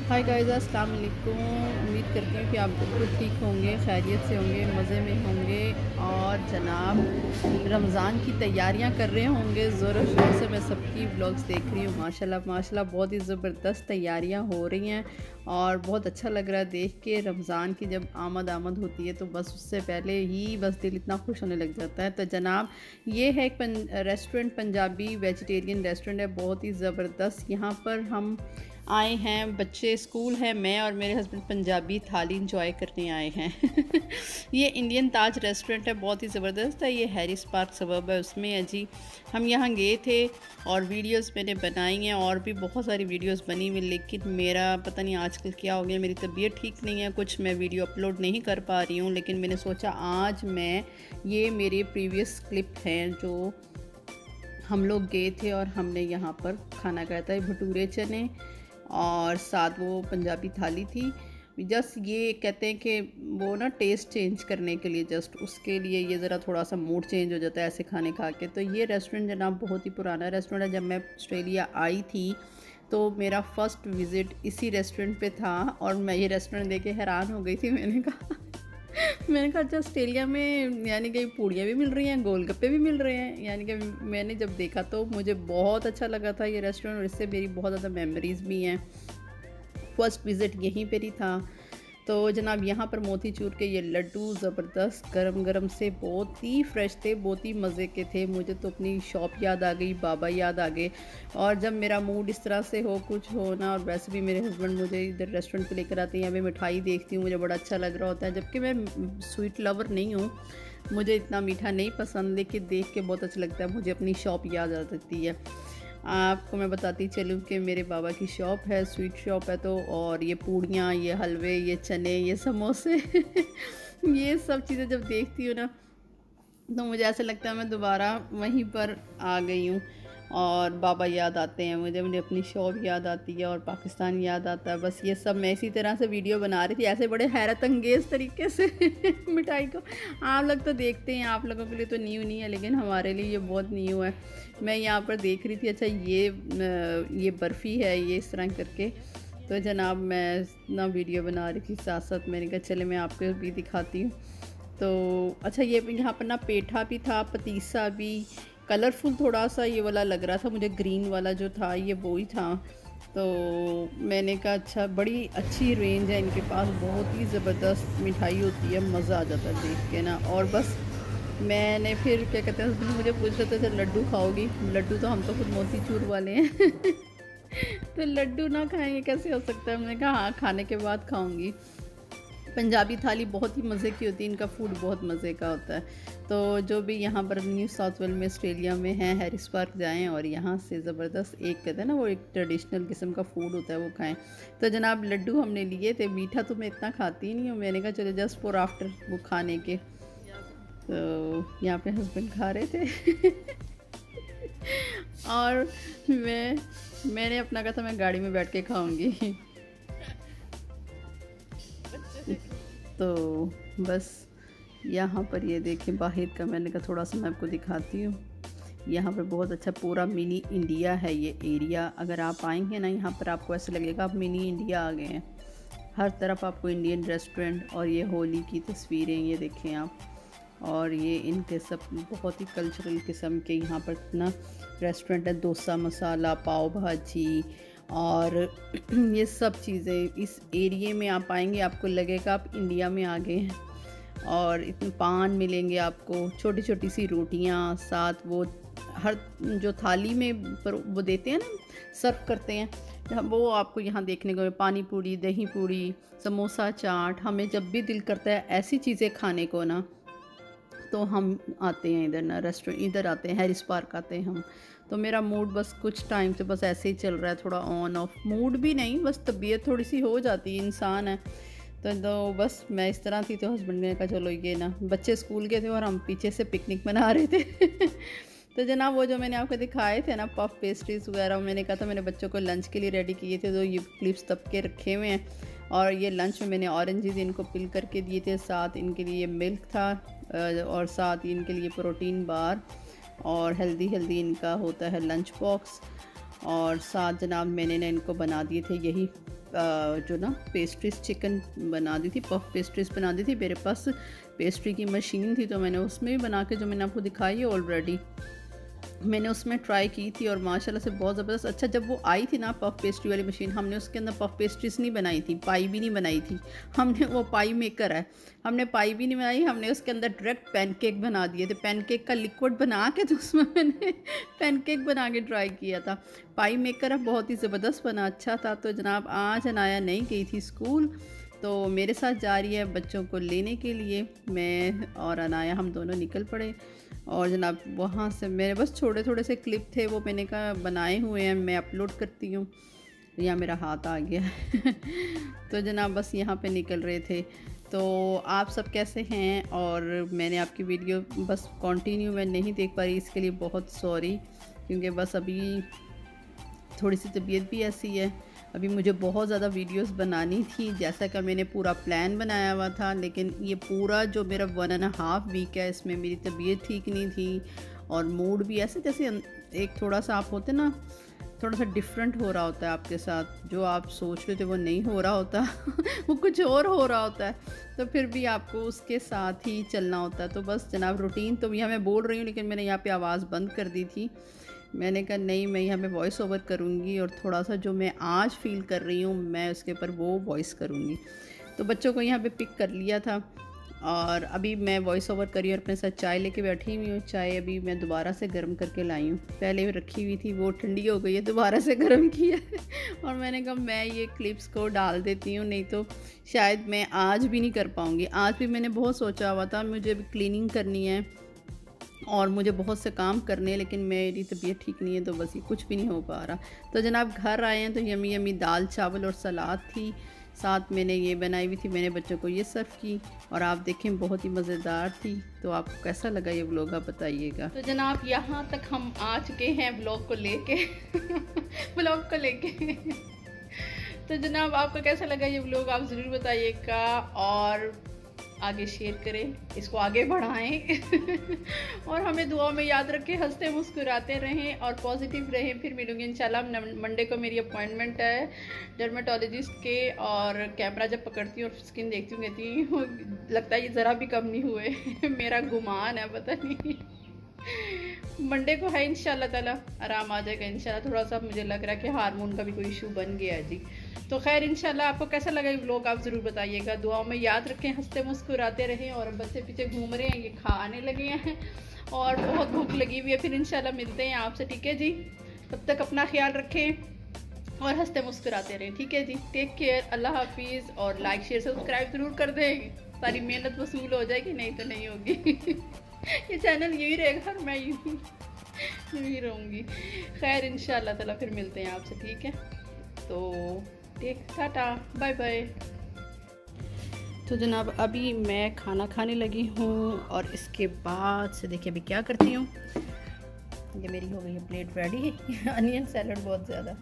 Hi guys, अस्सलाम वालेकुम। उम्मीद करती हूँ कि आप बिल्कुल ठीक होंगे, खैरियत से होंगे, मज़े में होंगे और जनाब रमज़ान की तैयारियां कर रहे होंगे। ज़ोर शोर से मैं सबकी व्लॉग्स देख रही हूँ। माशाल्लाह माशाल्लाह बहुत ही ज़बरदस्त तैयारियां हो रही हैं और बहुत अच्छा लग रहा है देख के। रमज़ान की जब आमद होती है तो बस उससे पहले ही बस दिल इतना खुश होने लग जाता है। तो जनाब ये है एक रेस्टोरेंट, पंजाबी वेजिटेरियन रेस्टोरेंट है, बहुत ही ज़बरदस्त। यहाँ पर हम आए हैं, बच्चे स्कूल है, मैं और मेरे हस्बैंड पंजाबी थाली इंजॉय करने आए हैं। ये इंडियन ताज रेस्टोरेंट है, बहुत ही ज़बरदस्त है। ये हैरिस पार्क सबब है, उसमें है जी। हम यहाँ गए थे और वीडियोस मैंने बनाई हैं और भी बहुत सारी वीडियोस बनी हुई, लेकिन मेरा पता नहीं आजकल क्या हो गया, मेरी तबीयत ठीक नहीं है, कुछ मैं वीडियो अपलोड नहीं कर पा रही हूँ। लेकिन मैंने सोचा आज मैं ये मेरे प्रीवियस क्लिप हैं जो हम लोग गए थे और हमने यहाँ पर खाना खाया था। भटूरे चने और साथ वो पंजाबी थाली थी। जस्ट ये कहते हैं कि वो ना टेस्ट चेंज करने के लिए, जस्ट उसके लिए ये ज़रा थोड़ा सा मूड चेंज हो जाता है ऐसे खाने खा के। तो ये रेस्टोरेंट जनाब बहुत ही पुराना रेस्टोरेंट है। जब मैं ऑस्ट्रेलिया आई थी तो मेरा फ़र्स्ट विज़िट इसी रेस्टोरेंट पे था और मैं ये रेस्टोरेंट देख के हैरान हो गई थी। मैंने कहा अच्छा, ऑस्ट्रेलिया में यानी कि पूड़ियाँ भी मिल रही हैं, गोलगप्पे भी मिल रहे हैं। यानी कि मैंने जब देखा तो मुझे बहुत अच्छा लगा था ये रेस्टोरेंट और इससे मेरी बहुत ज़्यादा मेमोरीज़ भी हैं। फर्स्ट विज़िट यहीं पर ही था। तो जनाब यहाँ पर मोतीचूर के ये लड्डू ज़बरदस्त गरम गरम से बहुत ही फ्रेश थे, बहुत ही मज़े के थे। मुझे तो अपनी शॉप याद आ गई, बाबा याद आ गए। और जब मेरा मूड इस तरह से हो, कुछ हो ना, और वैसे भी मेरे हस्बैंड मुझे इधर रेस्टोरेंट पे लेकर आते हैं, यहाँ पे मिठाई देखती हूँ मुझे बड़ा अच्छा लग रहा होता है। जबकि मैं स्वीट लवर नहीं हूँ, मुझे इतना मीठा नहीं पसंद, लेकिन देख के बहुत अच्छा लगता है। मुझे अपनी शॉप याद आ जाती है। आपको मैं बताती चलूँ कि मेरे बाबा की शॉप है, स्वीट शॉप है। तो और ये पूड़ियाँ, ये हलवे, ये चने, ये समोसे ये सब चीज़ें जब देखती हूँ ना तो मुझे ऐसा लगता है मैं दोबारा वहीं पर आ गई हूँ और बाबा याद आते हैं मुझे, मुझे अपनी शॉप याद आती है और पाकिस्तान याद आता है। बस ये सब मैं इसी तरह से वीडियो बना रही थी, ऐसे बड़े हैरत अंगेज़ तरीके से मिठाई को। आप लोग तो देखते हैं, आप लोगों के लिए तो न्यू नहीं है, लेकिन हमारे लिए ये बहुत न्यू है। मैं यहाँ पर देख रही थी, अच्छा ये बर्फ़ी है, ये इस तरह करके। तो जनाब मैं ना वीडियो बना रही थी साथ साथ, मैंने कहा चले मैं आपको भी दिखाती हूँ। तो अच्छा, ये यहाँ पर ना पेठा भी था, पतीसा भी, कलरफुल थोड़ा सा ये वाला लग रहा था मुझे, ग्रीन वाला जो था ये वो ही था। तो मैंने कहा अच्छा, बड़ी अच्छी रेंज है इनके पास, बहुत ही ज़बरदस्त मिठाई होती है, मज़ा आ जाता है देख के ना। और बस मैंने फिर क्या कहते हैं, हस्बैंड मुझे पूछ रहे थे अच्छा लड्डू खाओगी? लड्डू तो हम तो खुद मोतीचूर वाले हैं तो लड्डू ना खाएंगे कैसे हो सकता है? मैंने कहा हाँ, खाने के बाद खाऊंगी। पंजाबी थाली बहुत ही मज़े की होती है, इनका फूड बहुत मज़े का होता है। तो जो भी यहाँ पर न्यू साउथ वेल्स में ऑस्ट्रेलिया में हैं, हैरिस पार्क जाएं और यहाँ से ज़बरदस्त एक कहते हैं ना वो एक ट्रेडिशनल किस्म का फूड होता है वो खाएं। तो जनाब लड्डू हमने लिए थे, मीठा तो मैं इतना खाती ही नहीं हूँ, मैंने कहा चलो जस्ट फॉर आफ्टर वो खाने के। तो यहाँ पे हस्बैंड खा रहे थे और मैंने अपना कहा था मैं गाड़ी में बैठ के खाऊंगी तो बस यहाँ पर ये देखें बाहर का, मैंने कहा थोड़ा सा मैं आपको दिखाती हूँ। यहाँ पर बहुत अच्छा पूरा मिनी इंडिया है ये एरिया। अगर आप आएंगे ना यहाँ पर आपको ऐसा लगेगा आप मिनी इंडिया आ गए हैं। हर तरफ आपको इंडियन रेस्टोरेंट और ये होली की तस्वीरें ये देखें आप। और ये इनके सब बहुत ही कल्चरल किस्म के यहाँ पर इतना रेस्टोरेंट है, डोसा मसाला, पाव भाजी और ये सब चीज़ें। इस एरिए में आप आएंगे आपको लगेगा आप इंडिया में आ गए हैं। और इतने पान मिलेंगे आपको, छोटी छोटी सी रोटियां, साथ वो हर जो थाली में वो देते हैं ना, सर्व करते हैं, वो आपको यहाँ देखने को। पानी पूरी, दही पूरी, समोसा, चाट। हमें जब भी दिल करता है ऐसी चीज़ें खाने को ना, तो हम आते हैं इधर ना, रेस्टोरेंट इधर आते हैं, हैरिस पार्क आते हैं हम। तो मेरा मूड बस कुछ टाइम से बस ऐसे ही चल रहा है, थोड़ा ऑन ऑफ। मूड भी नहीं, बस तबीयत थोड़ी सी हो जाती है, इंसान है। तो बस मैं इस तरह थी। तो हस्बैंड ने कहा चलो ये ना, बच्चे स्कूल के थे और हम पीछे से पिकनिक मना रहे थे तो जनाब वो जो मैंने आपको दिखाए थे ना पफ पेस्ट्रीज वगैरह, मैंने कहा था मैंने बच्चों को लंच के लिए रेडी किए थे, तो ये क्लिप्स तब के रखे हुए हैं। और ये लंच में मैंने ऑरेंजेस इनको पिल करके दिए थे, साथ इनके लिए मिल्क था और साथ इनके लिए प्रोटीन बार और हेल्दी हेल्दी इनका होता है लंच बॉक्स। और साथ जनाब मैंने ना इनको बना दिए थे यही जो ना पेस्ट्रीज चिकन बना दी थी, पफ पेस्ट्रीज बना दी थी। मेरे पास पेस्ट्री की मशीन थी तो मैंने उसमें भी बना के, जो मैंने आपको दिखाई है ऑलरेडी, मैंने उसमें ट्राई की थी और माशाल्लाह से बहुत ज़बरदस्त। अच्छा, जब वो आई थी ना पफ पेस्ट्री वाली मशीन, हमने उसके अंदर पफ पेस्ट्रीज नहीं बनाई थी, पाई भी नहीं बनाई थी हमने, वो पाई मेकर है, हमने पाई भी नहीं बनाई, हमने उसके अंदर डायरेक्ट पैनकेक बना दिए थे। पैनकेक का लिक्विड बना के तो उसमें मैंने पैनकेक बना के ट्राई किया था। पाई मेकर है, बहुत ही ज़बरदस्त बना, अच्छा था। तो जनाब आज अनाया नहीं गई थी स्कूल, तो मेरे साथ जा रही है बच्चों को लेने के लिए। मैं और अनाया हम दोनों निकल पड़े और जनाब वहाँ से मेरे बस थोड़े थोड़े से क्लिप थे, वो मैंने कहा बनाए हुए हैं, मैं अपलोड करती हूँ। यहाँ मेरा हाथ आ गया तो जनाब बस यहाँ पे निकल रहे थे। तो आप सब कैसे हैं? और मैंने आपकी वीडियो बस कंटिन्यू मैं नहीं देख पा रही, इसके लिए बहुत सॉरी, क्योंकि बस अभी थोड़ी सी तबीयत भी ऐसी है। अभी मुझे बहुत ज़्यादा वीडियोस बनानी थी, जैसा कि मैंने पूरा प्लान बनाया हुआ था, लेकिन ये पूरा जो मेरा 1.5 वीक है, इसमें मेरी तबीयत ठीक नहीं थी और मूड भी ऐसे जैसे एक थोड़ा सा आप होते ना, थोड़ा सा डिफरेंट हो रहा होता है आपके साथ, जो आप सोच रहे थे वो नहीं हो रहा होता वो कुछ और हो रहा होता है, तो फिर भी आपको उसके साथ ही चलना होता है। तो बस जनाब रूटीन तो यहाँ मैं बोल रही हूँ, लेकिन मैंने यहाँ पे आवाज़ बंद कर दी थी। मैंने कहा नहीं, मैं यहाँ पे वॉइस ओवर करूँगी और थोड़ा सा जो मैं आज फ़ील कर रही हूँ मैं उसके ऊपर वो वॉइस करूँगी। तो बच्चों को यहाँ पे पिक कर लिया था और अभी मैं वॉइस ओवर करी और अपने साथ चाय लेके बैठी हुई हूँ। चाय अभी मैं दोबारा से गर्म करके लाई हूँ, पहले रखी हुई थी वो ठंडी हो गई है, दोबारा से गर्म किया और मैंने कहा मैं ये क्लिप्स को डाल देती हूँ, नहीं तो शायद मैं आज भी नहीं कर पाऊँगी। आज भी मैंने बहुत सोचा हुआ था, मुझे अभी क्लीनिंग करनी है और मुझे बहुत से काम करने हैं, लेकिन मेरी तबीयत ठीक नहीं है तो बस ये कुछ भी नहीं हो पा रहा। तो जनाब घर आए हैं तो यमी यमी दाल चावल और सलाद थी, साथ मैंने ये बनाई हुई थी, मैंने बच्चों को ये सर्व की और आप देखें बहुत ही मज़ेदार थी। तो आपको कैसा लगा ये व्लॉग आप बताइएगा। तो जनाब यहाँ तक हम आ चुके हैं व्लॉग को लेके व्लॉग को लेके तो जनाब आपको कैसा लगा ये व्लॉग आप ज़रूर बताइएगा और आगे शेयर करें, इसको आगे बढ़ाएं और हमें दुआ में याद रखें, हंसते मुस्कुराते रहें और पॉजिटिव रहें। फिर मिलूंगी इंशाल्लाह। मंडे को मेरी अपॉइंटमेंट है डर्मेटोलॉजिस्ट के और कैमरा जब पकड़ती हूँ और स्किन देखती हूँ कहती हूँ लगता है ये ज़रा भी कम नहीं हुए मेरा गुमान है, पता नहीं मंडे को है इंशाल्लाह ताला आराम आ जाएगा इंशाल्लाह। थोड़ा सा मुझे लग रहा है कि हार्मोन का भी कोई इशू बन गया है जी। तो खैर इंशाल्लाह आपको कैसा लगा ये व्लॉग आप ज़रूर बताइएगा। दुआओं में याद रखें, हंसते मुस्कुराते रहें और बच्चे पीछे घूम रहे हैं, ये खाने लगे हैं और बहुत भूख लगी हुई है। फिर इंशाल्लाह मिलते हैं आपसे, ठीक है जी। तब तक अपना ख्याल रखें और हंसते मुस्कुराते रहें, ठीक है जी। टेक केयर, अल्लाह हाफिज़ और लाइक शेयर सब्सक्राइब ज़रूर कर दें, सारी मेहनत वसूल हो जाएगी, नहीं तो नहीं होगी ये चैनल यही रहेगा और मैं यही रहूँगी। खैर इंशाल्लाह ताला फिर मिलते हैं आपसे, ठीक है। तो टेक टाटा बाय बाय। तो जनाब अभी मैं खाना खाने लगी हूँ और इसके बाद से देखिए अभी क्या करती हूँ, ये मेरी हो गई है प्लेट रेडी अनियन सैलड बहुत ज़्यादा।